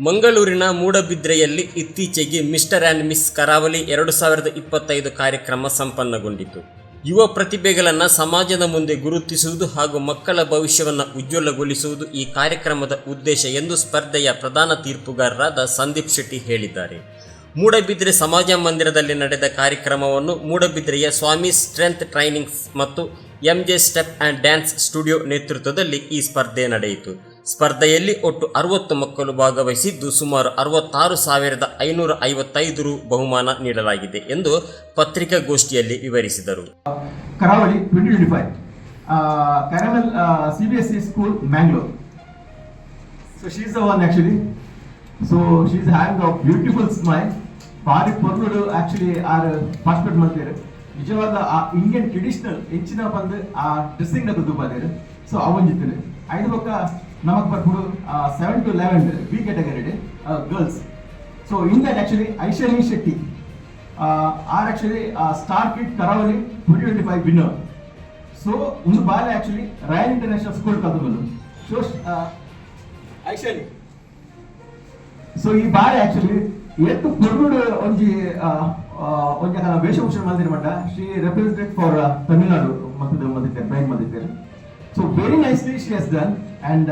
ಮಂಗಳೂರಿನ ಮೂಡಬಿದ್ರೆಯಲ್ಲಿ ಇತ್ತೀಚೆಗೆ mister and miss ಕರಾವಳಿ 2025 ಕಾರ್ಯಕ್ರಮ ಸಂಪನ್ನಗೊಂಡಿತು. ಯುವ ಪ್ರತಿಭೆಗಳನ್ನು ಸಮಾಜದ ಮುಂದೆ ಗುರುತಿಸುವುದು ಹಾಗೂ ಮಕ್ಕಳ ಭವಿಷ್ಯವನ್ನು ಉಜ್ವಲಗೊಳಿಸುವುದು ಈ ಕಾರ್ಯಕ್ರಮದ ಉದ್ದೇಶ ಎಂದು ಸ್ಪರ್ಧೆಯ ಪ್ರಧಾನ ತೀರ್ಪುಗಾರರಾದ ಸಂದೀಪ್ ಶೆಟ್ಟಿ ಹೇಳಿದ್ದಾರೆ. ಮೂಡಬಿದ್ರೆ ಸಮಾಜ ಮಂದಿರದಲ್ಲಿ ನಡೆದ ಕಾರ್ಯಕ್ರಮವನ್ನು ಮೂಡಬಿದ್ರೆಯ ಸ್ವಾಮಿ ಸ್ಟ್ರೆಂತ್ ಟ್ರೈನಿಂಗ್ ಮತ್ತು MJ step and dance studio ನೇತೃತ್ವದಲ್ಲಿ ಈ ಸ್ಪರ್ಧೆ ನಡೆಯಿತು. ಸ್ಪರ್ಧೆಯಲ್ಲಿ ಒಟ್ಟು 60 ಮಕ್ಕಳು ಭಾಗವಹಿಸಿದ್ದು ಸುಮಾರು 66,555 ರು ಬಹುಮಾನ ನೀಡಲಾಗಿದೆ ಎಂದು ಪತ್ರಿಕಾಗೋಷ್ಠಿಯಲ್ಲಿ ವಿವರಿಸಿದರು. ಕರಾವಳಿ 2025 Caramel CBSE school Mangalore. So she's the one actually. So she's having a beautiful smile. ಬಾರಿ ಪೊರ್ಲುಡು ಆಕ್ಚುಲಿ ಆರ್ ಪಾರ್ಟಿಸಿಪೇಟ್ ಮಾಡ್ತಾರೆ. ನಿಜವಾದ ಆ ಇಂಡಿಯನ್ ಟ್ರೆಡಿಷನಲ್ ಹೆಚ್ಚಿನ ಬಂದು ಆ ಡ್ರೆಸ್ಸಿಂಗ್ ಅದು ದುಬ್ಬಾದೇರು. ಸೊ ಅವೊಂಜಿತ್ತು ಐದು ಪಕ್ಕ ನಮಕ್ ಬರ್ಬಿಡು 7 to 11 B category girls. So in that actually Aishani Shetty are actually star kid Karavali 2025 winner. So ಒಂದು ಬಾಲ ಆಕ್ಚುಲಿ ರಾಯಲ್ ಇಂಟರ್ನ್ಯಾಷನಲ್ ಸ್ಕೂಲ್ ಕಲ್ತುಗಳು. ಸೊ ಐಶಾನಿ ಸೊ ಈ ಬಾರಿ ಆಕ್ಚುಲಿ ಎಷ್ಟು ಪೊರ್ಲುಡು ಒಂಜಿ ವೇಷಭೂಷಣ ಮಲ್ದಿರಮಂಡ ಶಿ ರೆಪ್ರೆಸೆಂಟೆಡ್ ಫಾರ್ ತಮಿಳ್ನಾಡು ಮತ್ತಿದ್ದಾರೆ ಬ್ಯಾಂಕ್ ಮತ್ತಿದ್ದಾರೆ. So very nicely she has done and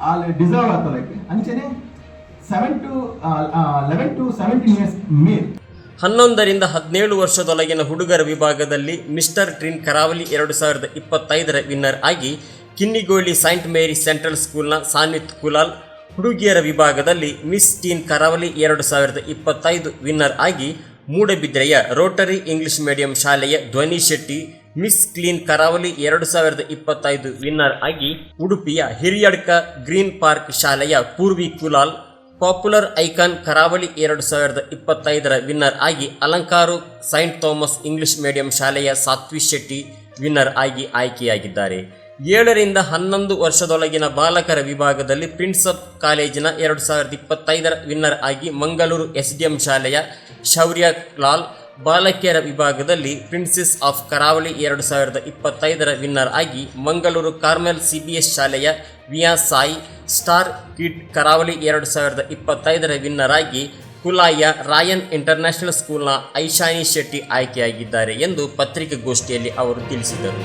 all deserve ಆಗ್ತದೆ ಲೈಕ್ ಅಂಚೆನೆ 11 to 17 ಇಯರ್ಸ್ ಮೇಲ್. 11 ರಿಂದ 17 ವರ್ಷದೊಳಗಿನ ಹುಡುಗರ ವಿಭಾಗದಲ್ಲಿ ಮಿಸ್ಟರ್ ಟ್ರಿನ್ ಕರಾವಳಿ 2025 ವಿನ್ನರ್ ಆಗಿ ಕಿನ್ನಿಗೋಳಿ ಸೈಂಟ್ ಮೇರಿ ಸೆಂಟ್ರಲ್ ಸ್ಕೂಲ್ನ ಸಾನ್ವಿತ್ ಕುಲಾಲ್, ಹುಡುಗಿಯರ ವಿಭಾಗದಲ್ಲಿ ಮಿಸ್ ಟೀನ್ ಕರಾವಳಿ 2025 ವಿನ್ನರ್ ಆಗಿ ಮೂಡಬಿದ್ರೆಯ ರೋಟರಿ ಇಂಗ್ಲಿಷ್ ಮೀಡಿಯಂ ಶಾಲೆಯ ಧ್ವನಿ ಶೆಟ್ಟಿ, ಮಿಸ್ ಕ್ಲೀನ್ ಕರಾವಳಿ 2025 ವಿನ್ನರ್ ಆಗಿ ಉಡುಪಿಯ ಹಿರಿಯಡ್ಕ ಗ್ರೀನ್ ಪಾರ್ಕ್ ಶಾಲೆಯ ಪೂರ್ವಿ ಕುಲಾಲ್, ಪಾಪ್ಯುಲರ್ ಐಕಾನ್ ಕರಾವಳಿ 2025 ವಿನ್ನರ್ ಆಗಿ Alankaru Saint Thomas English medium ಶಾಲೆಯ ಸಾತ್ವಿ ಶೆಟ್ಟಿ ವಿನ್ನರ್ ಆಗಿ ಆಯ್ಕೆಯಾಗಿದ್ದಾರೆ. 7 ರಿಂದ 11 ವರ್ಷದೊಳಗಿನ ಬಾಲಕರ ವಿಭಾಗದಲ್ಲಿ ಪ್ರಿನ್ಸಪ್ ಕಾಲೇಜಿನ 2025 ವಿನ್ನರ್ ಆಗಿ ಮಂಗಳೂರು SDM ಶಾಲೆಯ ಶೌರ್ಯ ಲಾಲ್, ಬಾಲಕಿಯರ ವಿಭಾಗದಲ್ಲಿ ಪ್ರಿನ್ಸೆಸ್ ಆಫ್ ಕರಾವಳಿ 2025 ವಿನ್ನರ್ ಆಗಿ ಮಂಗಳೂರು ಕಾರ್ಮೆಲ್ CBS ಶಾಲೆಯ ವಿಯಾ Sai, star kid Karavali 2025 winner ಆಗಿ ಕುಲಾಯ ರಾಯನ್ ಇಂಟರ್ನ್ಯಾಷನಲ್ ಸ್ಕೂಲ್ನ ಐಶಾನಿ ಶೆಟ್ಟಿ ಆಯ್ಕೆಯಾಗಿದ್ದಾರೆ ಎಂದು ಪತ್ರಿಕಾಗೋಷ್ಠಿಯಲ್ಲಿ ಅವರು ತಿಳಿಸಿದರು.